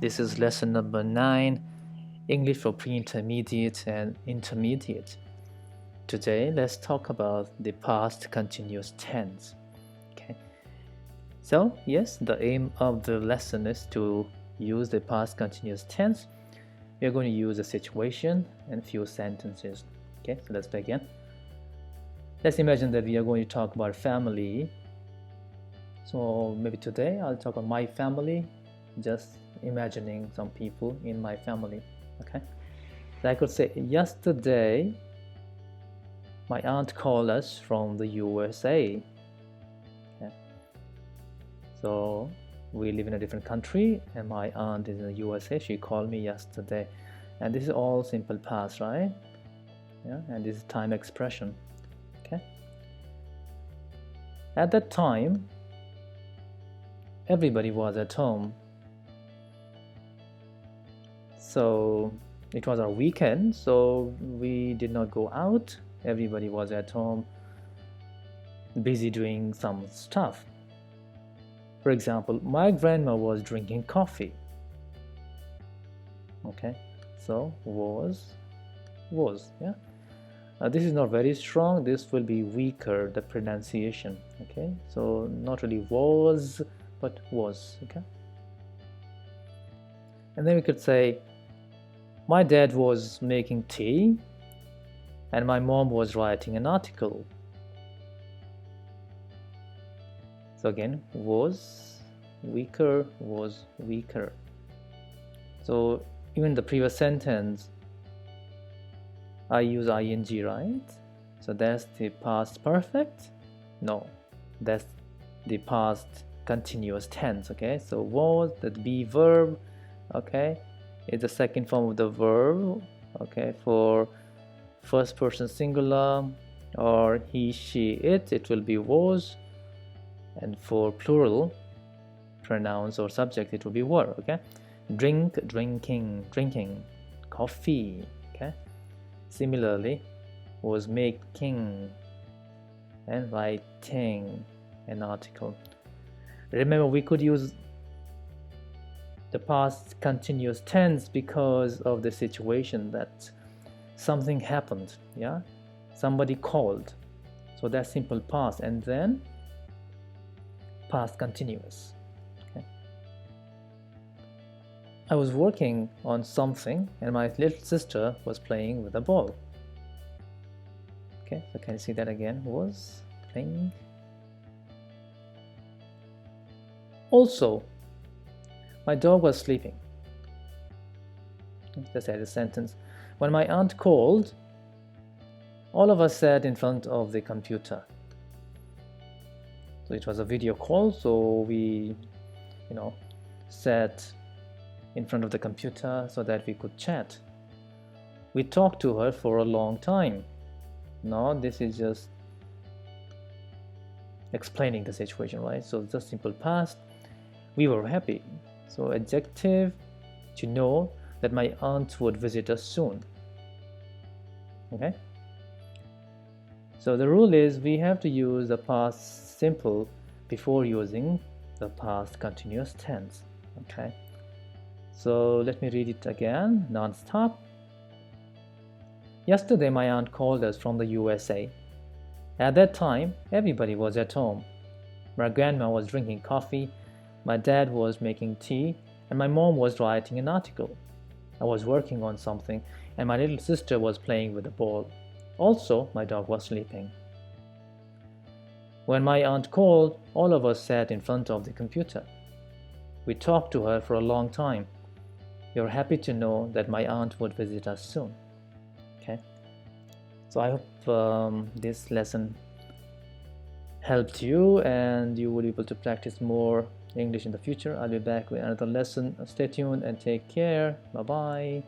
This is lesson number 9, English for pre-intermediate and intermediate. Today, let's talk about the past continuous tense. Okay. So, yes, the aim of the lesson is to use the past continuous tense. We are going to use a situation and few sentences. Okay, so let's begin. Let's imagine that we are going to talk about family. So maybe today I'll talk about my family, just imagining some people in my family. Okay, so I could say yesterday my aunt called us from the USA. Okay. So we live in a different country and my aunt is in the USA. She called me yesterday, and this is all simple past, right? Yeah, and this is time expression. Okay, at that time everybody was at home. So it was our weekend, so we did not go out. Everybody was at home, busy doing some stuff. For example, my grandma was drinking coffee. Okay, so was, yeah. This is not very strong. This will be weaker, the pronunciation. Okay, so not really was, but was. Okay, and then we could say my dad was making tea and my mom was writing an article. So again, was weaker, was weaker. So even the previous sentence, I use ing, right? So that's the past perfect? No, that's the past continuous tense. Okay, so was, the be verb, okay, is the second form of the verb. Okay, for first person singular or he, she, it will be was, and for plural pronouns or subject it will be were. Okay, drink, drinking, drinking, coffee. Okay, similarly was making and writing an article. Remember, we could use the past continuous tense because of the situation that something happened. Yeah, somebody called, so that's simple past, and then past continuous. Okay, I was working on something and my little sister was playing with a ball. Okay, so can you see that again? Was playing. Also, my dog was sleeping. Let's add a sentence. When my aunt called, all of us sat in front of the computer. So it was a video call, so we, sat in front of the computer so that we could chat. We talked to her for a long time. No, this is just explaining the situation, right? So it's just simple past. We were happy. So adjective, to know that my aunt would visit us soon. Okay, so the rule is we have to use the past simple before using the past continuous tense. Okay, so let me read it again. Nonstop. Yesterday my aunt called us from the USA. At that time everybody was at home. My grandma was drinking coffee, my dad was making tea, and my mom was writing an article. I was working on something and my little sister was playing with a ball. Also, my dog was sleeping. When my aunt called, all of us sat in front of the computer. We talked to her for a long time. We were happy to know that my aunt would visit us soon. Okay, so I hope this lesson helped you and you will be able to practice more English in the future. I'll be back with another lesson. Stay tuned and take care. Bye bye.